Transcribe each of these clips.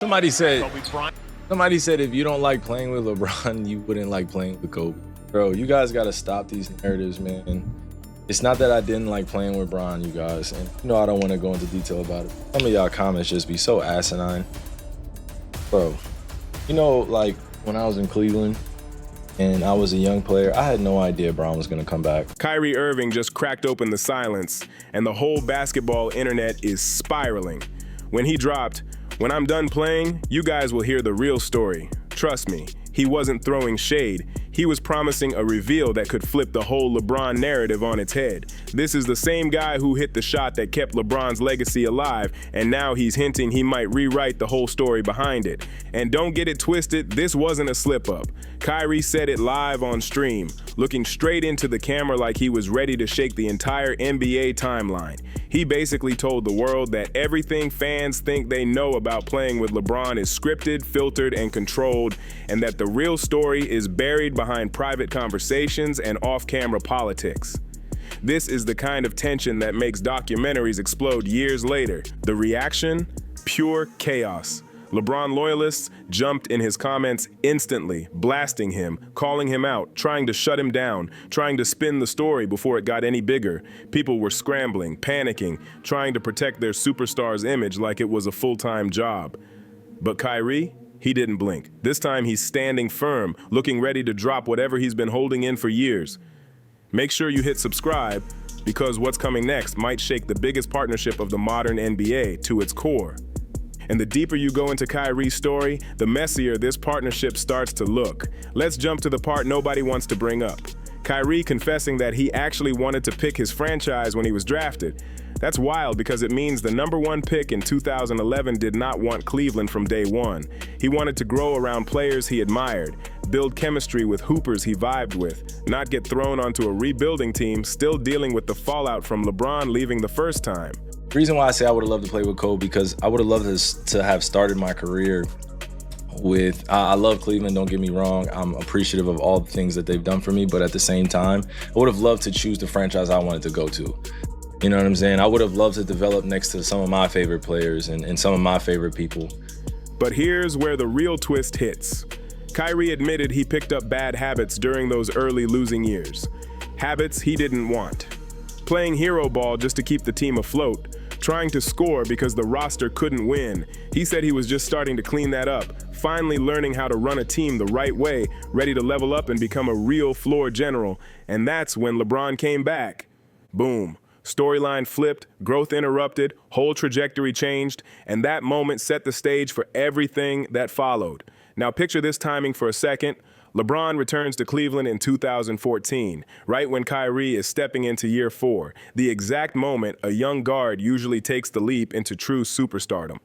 Somebody said if you don't like playing with LeBron, you wouldn't like playing with Kobe. Bro, you guys gotta stop these narratives, man. It's not that I didn't like playing with Bron, you guys, and you know I don't want to go into detail about it. Some of y'all comments just be so asinine. Bro, you know, like when I was in Cleveland and I was a young player, I had no idea Bron was gonna come back. Kyrie Irving just cracked open the silence, and the whole basketball internet is spiraling. When he dropped, "When I'm done playing, you guys will hear the real story. Trust me, he wasn't throwing shade. He was promising a reveal that could flip the whole LeBron narrative on its head. This is the same guy who hit the shot that kept LeBron's legacy alive, and now he's hinting he might rewrite the whole story behind it. And don't get it twisted, this wasn't a slip-up. Kyrie said it live on stream, looking straight into the camera like he was ready to shake the entire NBA timeline. He basically told the world that everything fans think they know about playing with LeBron is scripted, filtered, and controlled, and that the real story is buried behind private conversations and off-camera politics. This is the kind of tension that makes documentaries explode years later. The reaction? Pure chaos. LeBron loyalists jumped in his comments instantly, blasting him, calling him out, trying to shut him down, trying to spin the story before it got any bigger. People were scrambling, panicking, trying to protect their superstar's image like it was a full-time job. But Kyrie? He didn't blink. This time he's standing firm, looking ready to drop whatever he's been holding in for years. Make sure you hit subscribe, because what's coming next might shake the biggest partnership of the modern NBA to its core. And the deeper you go into Kyrie's story, the messier this partnership starts to look. Let's jump to the part nobody wants to bring up. Kyrie confessing that he actually wanted to pick his franchise when he was drafted. That's wild because it means the #1 pick in 2011 did not want Cleveland from day one. He wanted to grow around players he admired, build chemistry with hoopers he vibed with, not get thrown onto a rebuilding team still dealing with the fallout from LeBron leaving the first time. The reason why I say I would have loved to play with Kobe, because I would have loved to have started my career with, I love Cleveland, don't get me wrong. I'm appreciative of all the things that they've done for me, but at the same time, I would have loved to choose the franchise I wanted to go to. You know what I'm saying? I would have loved to develop next to some of my favorite players and some of my favorite people. But here's where the real twist hits. Kyrie admitted he picked up bad habits during those early losing years. Habits he didn't want. Playing hero ball just to keep the team afloat. Trying to score because the roster couldn't win. He said he was just starting to clean that up, finally learning how to run a team the right way, ready to level up and become a real floor general. And that's when LeBron came back. Boom. Storyline flipped, growth interrupted, whole trajectory changed, and that moment set the stage for everything that followed. Now picture this timing for a second. LeBron returns to Cleveland in 2014, right when Kyrie is stepping into year 4, the exact moment a young guard usually takes the leap into true superstardom.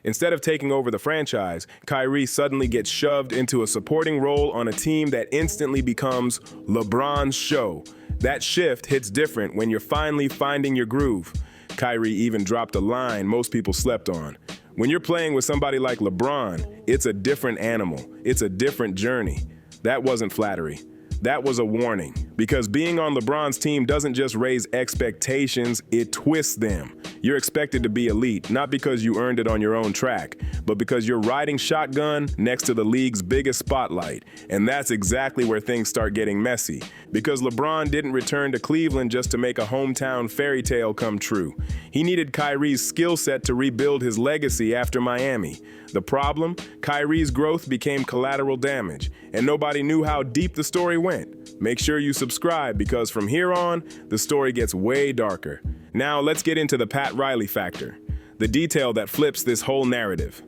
Instead of taking over the franchise, Kyrie suddenly gets shoved into a supporting role on a team that instantly becomes LeBron's show. That shift hits different when you're finally finding your groove. Kyrie even dropped a line most people slept on. When you're playing with somebody like LeBron, it's a different animal. It's a different journey. That wasn't flattery. That was a warning. Because being on LeBron's team doesn't just raise expectations, it twists them. You're expected to be elite, not because you earned it on your own track, but because you're riding shotgun next to the league's biggest spotlight. And that's exactly where things start getting messy. Because LeBron didn't return to Cleveland just to make a hometown fairy tale come true. He needed Kyrie's skill set to rebuild his legacy after Miami. The problem? Kyrie's growth became collateral damage, and nobody knew how deep the story went. Make sure you subscribe, because from here on, the story gets way darker. Now let's get into the Pat Riley factor, the detail that flips this whole narrative.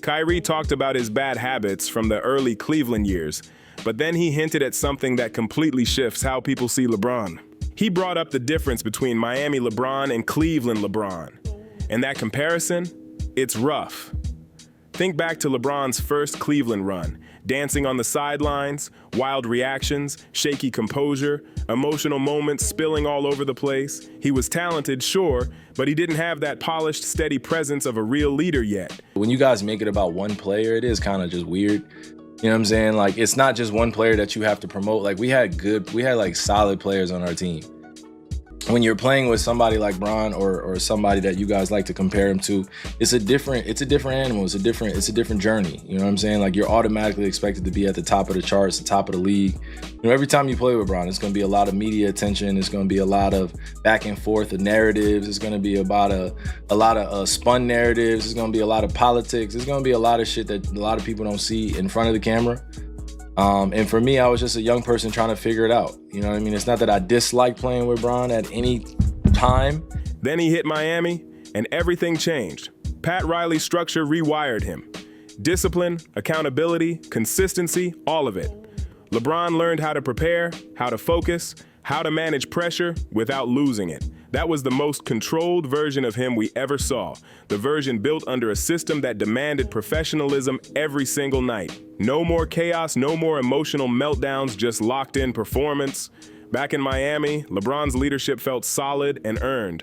Kyrie talked about his bad habits from the early Cleveland years, but then he hinted at something that completely shifts how people see LeBron. He brought up the difference between Miami LeBron and Cleveland LeBron. And that comparison? It's rough. Think back to LeBron's first Cleveland run, dancing on the sidelines, wild reactions, shaky composure, emotional moments spilling all over the place. He was talented, sure, but he didn't have that polished, steady presence of a real leader yet. When you guys make it about one player, it is kind of just weird. You know what I'm saying? Like, it's not just one player that you have to promote. Like, we had like solid players on our team. when you're playing with somebody like Bron or somebody that you guys like to compare him to, it's a different animal. It's a different journey. You know what I'm saying? Like, you're automatically expected to be at the top of the charts, the top of the league. You know, every time you play with Bron, it's going to be a lot of media attention. It's going to be a lot of back and forth of narratives. It's going to be about a lot of spun narratives. It's going to be a lot of politics. It's going to be a lot of shit that a lot of people don't see in front of the camera. And for me, I was just a young person trying to figure it out. You know what I mean? It's not that I dislike playing with Bron at any time. Then he hit Miami, and everything changed. Pat Riley's structure rewired him. Discipline, accountability, consistency, all of it. LeBron learned how to prepare, how to focus, how to manage pressure without losing it. That was the most controlled version of him we ever saw. The version built under a system that demanded professionalism every single night. No more chaos, no more emotional meltdowns, just locked-in performance. Back in Miami, LeBron's leadership felt solid and earned.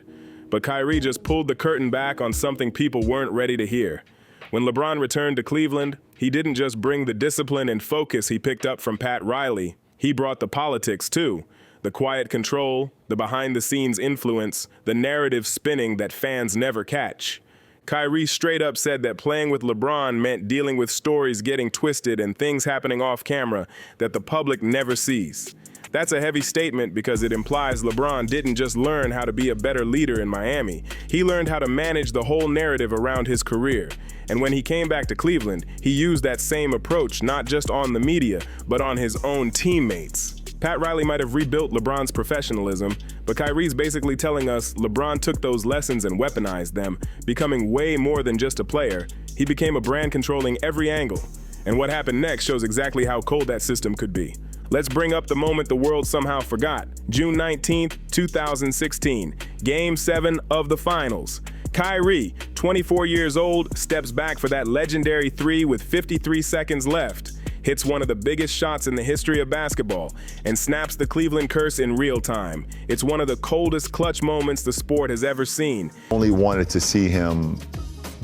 But Kyrie just pulled the curtain back on something people weren't ready to hear. When LeBron returned to Cleveland, he didn't just bring the discipline and focus he picked up from Pat Riley. He brought the politics, too. The quiet control, the behind-the-scenes influence, the narrative spinning that fans never catch. Kyrie straight up said that playing with LeBron meant dealing with stories getting twisted and things happening off camera that the public never sees. That's a heavy statement because it implies LeBron didn't just learn how to be a better leader in Miami. He learned how to manage the whole narrative around his career. And when he came back to Cleveland, he used that same approach not just on the media, but on his own teammates. Pat Riley might have rebuilt LeBron's professionalism, but Kyrie's basically telling us LeBron took those lessons and weaponized them, becoming way more than just a player. He became a brand controlling every angle. And what happened next shows exactly how cold that system could be. Let's bring up the moment the world somehow forgot. June 19th, 2016, Game 7 of the Finals. Kyrie, 24 years old, steps back for that legendary three with 53 seconds left. Hits one of the biggest shots in the history of basketball, and snaps the Cleveland curse in real time. It's one of the coldest clutch moments the sport has ever seen. Only wanted to see him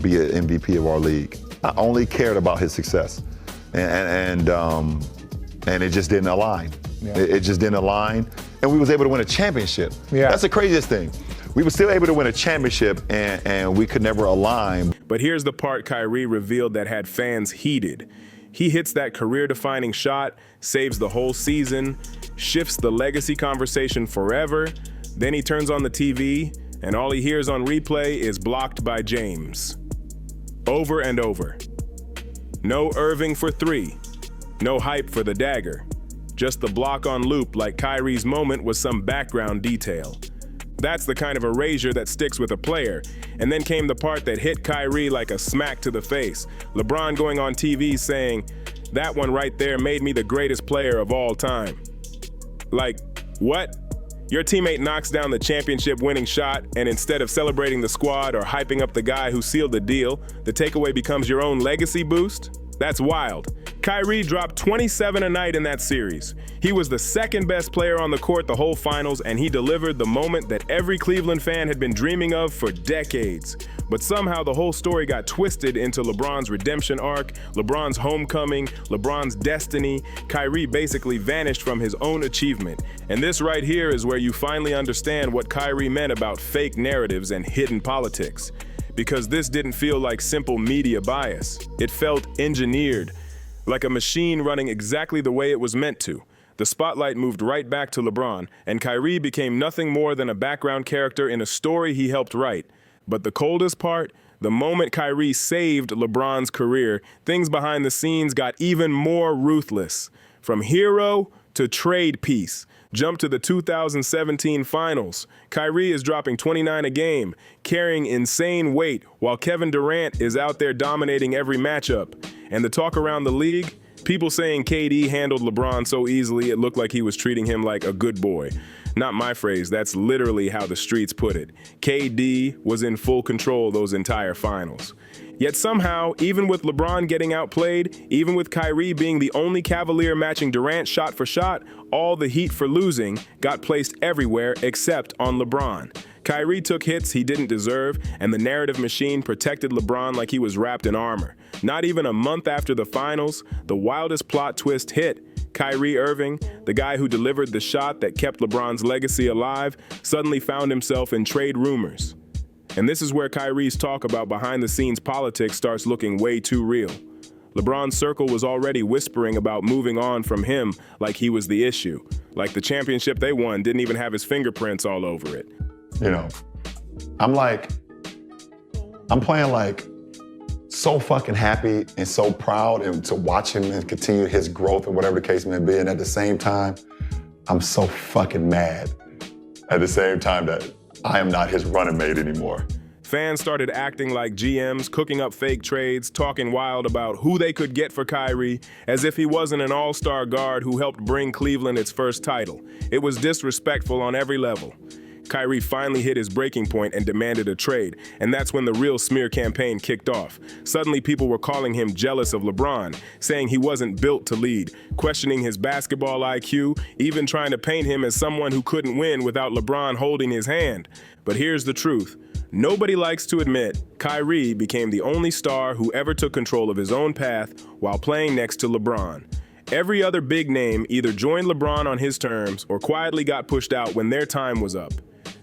be an MVP of our league. I only cared about his success, and it just didn't align. Yeah. It just didn't align, and we was able to win a championship. Yeah. That's the craziest thing. We were still able to win a championship, and we could never align. But here's the part Kyrie revealed that had fans heated. He hits that career-defining shot, saves the whole season, shifts the legacy conversation forever. Then he turns on the TV, and all he hears on replay is blocked by James. Over and over. No Irving for three. No hype for the dagger. Just the block on loop like Kyrie's moment was some background detail. That's the kind of erasure that sticks with a player. And then came the part that hit Kyrie like a smack to the face. LeBron going on TV saying, "That one right there made me the greatest player of all time." Like, what? Your teammate knocks down the championship-winning shot, and instead of celebrating the squad or hyping up the guy who sealed the deal, the takeaway becomes your own legacy boost? That's wild. Kyrie dropped 27 a night in that series. He was the second best player on the court the whole finals, and he delivered the moment that every Cleveland fan had been dreaming of for decades. But somehow the whole story got twisted into LeBron's redemption arc, LeBron's homecoming, LeBron's destiny. Kyrie basically vanished from his own achievement. And this right here is where you finally understand what Kyrie meant about fake narratives and hidden politics. Because this didn't feel like simple media bias. It felt engineered, like a machine running exactly the way it was meant to. The spotlight moved right back to LeBron, and Kyrie became nothing more than a background character in a story he helped write. But the coldest part, the moment Kyrie saved LeBron's career, things behind the scenes got even more ruthless. From hero to trade piece. Jump to the 2017 finals. Kyrie is dropping 29 a game, carrying insane weight, while Kevin Durant is out there dominating every matchup. And the talk around the league? People saying KD handled LeBron so easily it looked like he was treating him like a good boy. Not my phrase, that's literally how the streets put it. KD was in full control those entire finals. Yet somehow, even with LeBron getting outplayed, even with Kyrie being the only Cavalier matching Durant shot for shot, all the heat for losing got placed everywhere except on LeBron. Kyrie took hits he didn't deserve, and the narrative machine protected LeBron like he was wrapped in armor. Not even a month after the finals, the wildest plot twist hit. Kyrie Irving, the guy who delivered the shot that kept LeBron's legacy alive, suddenly found himself in trade rumors. And this is where Kyrie's talk about behind-the-scenes politics starts looking way too real. LeBron's circle was already whispering about moving on from him like he was the issue. Like the championship they won didn't even have his fingerprints all over it. You know, I'm playing like so fucking happy and so proud and to watch him and continue his growth and whatever the case may be. And at the same time, I'm so fucking mad at the same time that I am not his running mate anymore. Fans started acting like GMs, cooking up fake trades, talking wild about who they could get for Kyrie, as if he wasn't an all-star guard who helped bring Cleveland its first title. It was disrespectful on every level. Kyrie finally hit his breaking point and demanded a trade, and that's when the real smear campaign kicked off. Suddenly people were calling him jealous of LeBron, saying he wasn't built to lead, questioning his basketball IQ, even trying to paint him as someone who couldn't win without LeBron holding his hand. But here's the truth. Nobody likes to admit Kyrie became the only star who ever took control of his own path while playing next to LeBron. Every other big name either joined LeBron on his terms or quietly got pushed out when their time was up.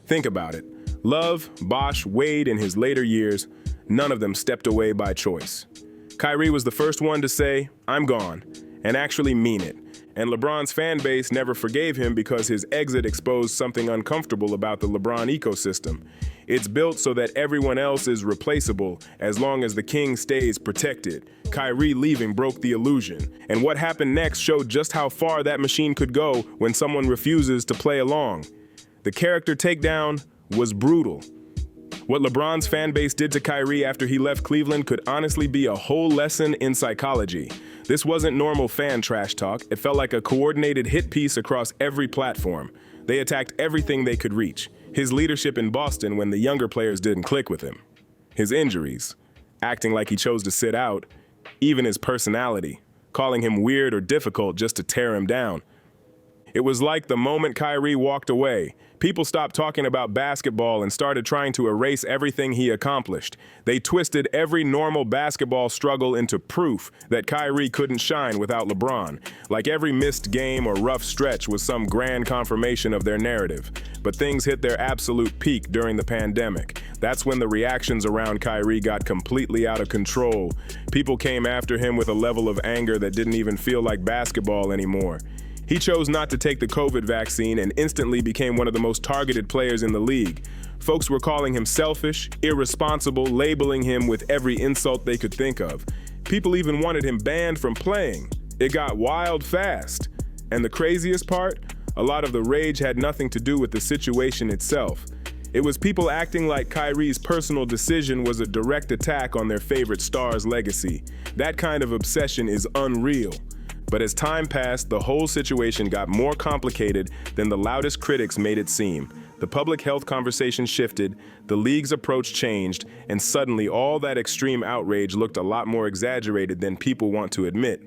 Think about it. Love, Bosh, Wade in his later years, none of them stepped away by choice. Kyrie was the first one to say, "I'm gone," and actually mean it. And LeBron's fan base never forgave him because his exit exposed something uncomfortable about the LeBron ecosystem. It's built so that everyone else is replaceable as long as the king stays protected. Kyrie leaving broke the illusion, and what happened next showed just how far that machine could go when someone refuses to play along. The character takedown was brutal. What LeBron's fan base did to Kyrie after he left Cleveland could honestly be a whole lesson in psychology. This wasn't normal fan trash talk. It felt like a coordinated hit piece across every platform. They attacked everything they could reach. His leadership in Boston when the younger players didn't click with him. His injuries, acting like he chose to sit out, even his personality, calling him weird or difficult just to tear him down. It was like the moment Kyrie walked away, people stopped talking about basketball and started trying to erase everything he accomplished. They twisted every normal basketball struggle into proof that Kyrie couldn't shine without LeBron, like every missed game or rough stretch was some grand confirmation of their narrative. But things hit their absolute peak during the pandemic. That's when the reactions around Kyrie got completely out of control. People came after him with a level of anger that didn't even feel like basketball anymore. He chose not to take the COVID vaccine and instantly became one of the most targeted players in the league. Folks were calling him selfish, irresponsible, labeling him with every insult they could think of. People even wanted him banned from playing. It got wild fast. And the craziest part? A lot of the rage had nothing to do with the situation itself. It was people acting like Kyrie's personal decision was a direct attack on their favorite star's legacy. That kind of obsession is unreal. But as time passed, the whole situation got more complicated than the loudest critics made it seem. The public health conversation shifted, the league's approach changed, and suddenly all that extreme outrage looked a lot more exaggerated than people want to admit.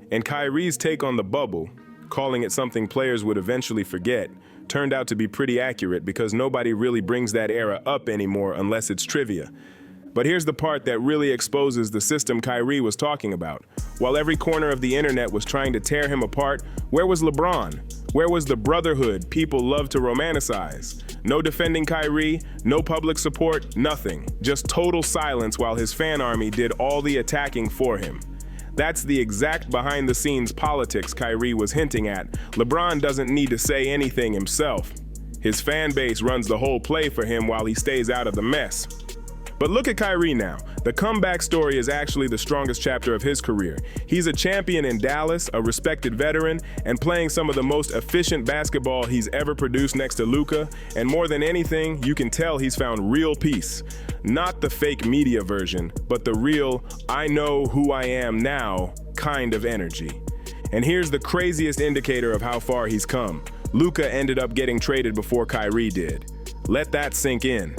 And Kyrie's take on the bubble, calling it something players would eventually forget, turned out to be pretty accurate because nobody really brings that era up anymore unless it's trivia. But here's the part that really exposes the system Kyrie was talking about. While every corner of the internet was trying to tear him apart, where was LeBron? Where was the brotherhood people love to romanticize? No defending Kyrie, no public support, nothing. Just total silence while his fan army did all the attacking for him. That's the exact behind-the-scenes politics Kyrie was hinting at. LeBron doesn't need to say anything himself. His fan base runs the whole play for him while he stays out of the mess. But look at Kyrie now. The comeback story is actually the strongest chapter of his career. He's a champion in Dallas, a respected veteran, and playing some of the most efficient basketball he's ever produced next to Luka. And more than anything, you can tell he's found real peace. Not the fake media version, but the real, I know who I am now kind of energy. And here's the craziest indicator of how far he's come. Luka ended up getting traded before Kyrie did. Let that sink in.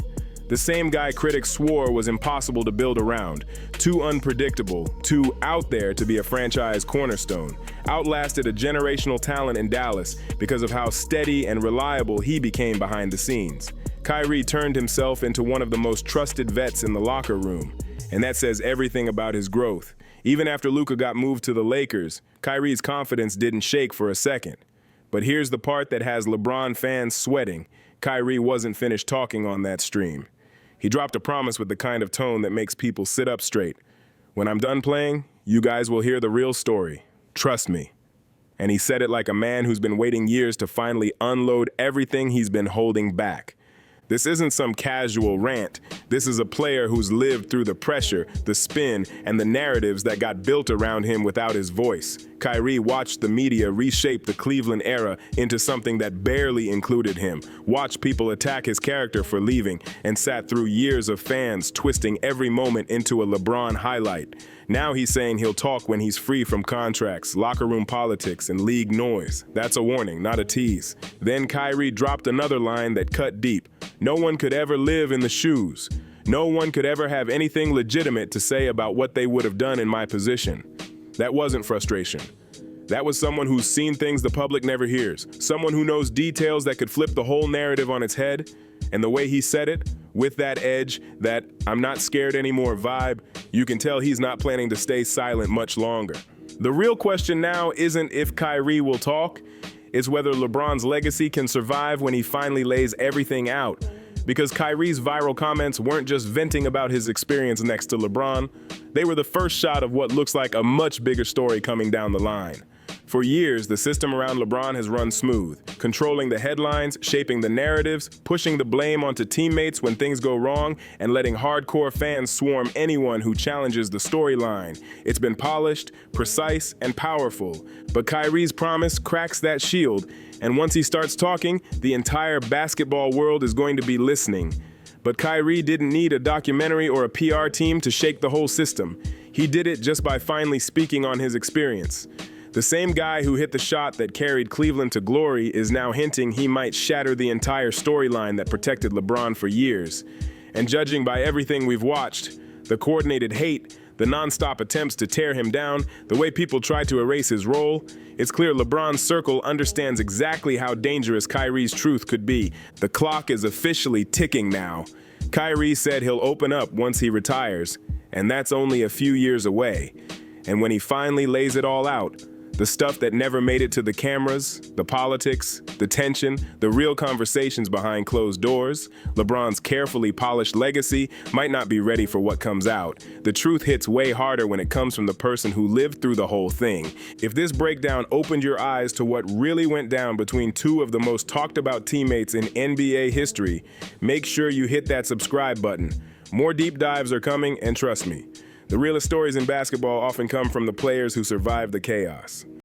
The same guy critics swore was impossible to build around, too unpredictable, too out there to be a franchise cornerstone, outlasted a generational talent in Dallas because of how steady and reliable he became behind the scenes. Kyrie turned himself into one of the most trusted vets in the locker room, and that says everything about his growth. Even after Luka got moved to the Lakers, Kyrie's confidence didn't shake for a second. But here's the part that has LeBron fans sweating. Kyrie wasn't finished talking on that stream. He dropped a promise with the kind of tone that makes people sit up straight. When I'm done playing, you guys will hear the real story. Trust me. And he said it like a man who's been waiting years to finally unload everything he's been holding back. This isn't some casual rant. This is a player who's lived through the pressure, the spin, and the narratives that got built around him without his voice. Kyrie watched the media reshape the Cleveland era into something that barely included him, watched people attack his character for leaving, and sat through years of fans twisting every moment into a LeBron highlight. Now he's saying he'll talk when he's free from contracts, locker room politics, and league noise. That's a warning, not a tease. Then Kyrie dropped another line that cut deep. No one could ever live in the shoes. No one could ever have anything legitimate to say about what they would have done in my position. That wasn't frustration. That was someone who's seen things the public never hears. Someone who knows details that could flip the whole narrative on its head. And the way he said it, with that edge, that I'm not scared anymore vibe, you can tell he's not planning to stay silent much longer. The real question now isn't if Kyrie will talk, it's whether LeBron's legacy can survive when he finally lays everything out. Because Kyrie's viral comments weren't just venting about his experience next to LeBron, they were the first shot of what looks like a much bigger story coming down the line. For years, the system around LeBron has run smooth, controlling the headlines, shaping the narratives, pushing the blame onto teammates when things go wrong, and letting hardcore fans swarm anyone who challenges the storyline. It's been polished, precise, and powerful. But Kyrie's promise cracks that shield, and once he starts talking, the entire basketball world is going to be listening. But Kyrie didn't need a documentary or a PR team to shake the whole system. He did it just by finally speaking on his experience. The same guy who hit the shot that carried Cleveland to glory is now hinting he might shatter the entire storyline that protected LeBron for years. And judging by everything we've watched, the coordinated hate, the nonstop attempts to tear him down, the way people try to erase his role, it's clear LeBron's circle understands exactly how dangerous Kyrie's truth could be. The clock is officially ticking now. Kyrie said he'll open up once he retires, and that's only a few years away. And when he finally lays it all out, the stuff that never made it to the cameras, the politics, the tension, the real conversations behind closed doors, LeBron's carefully polished legacy might not be ready for what comes out. The truth hits way harder when it comes from the person who lived through the whole thing. If this breakdown opened your eyes to what really went down between two of the most talked about teammates in NBA history, make sure you hit that subscribe button. More deep dives are coming, and trust me, the realest stories in basketball often come from the players who survived the chaos.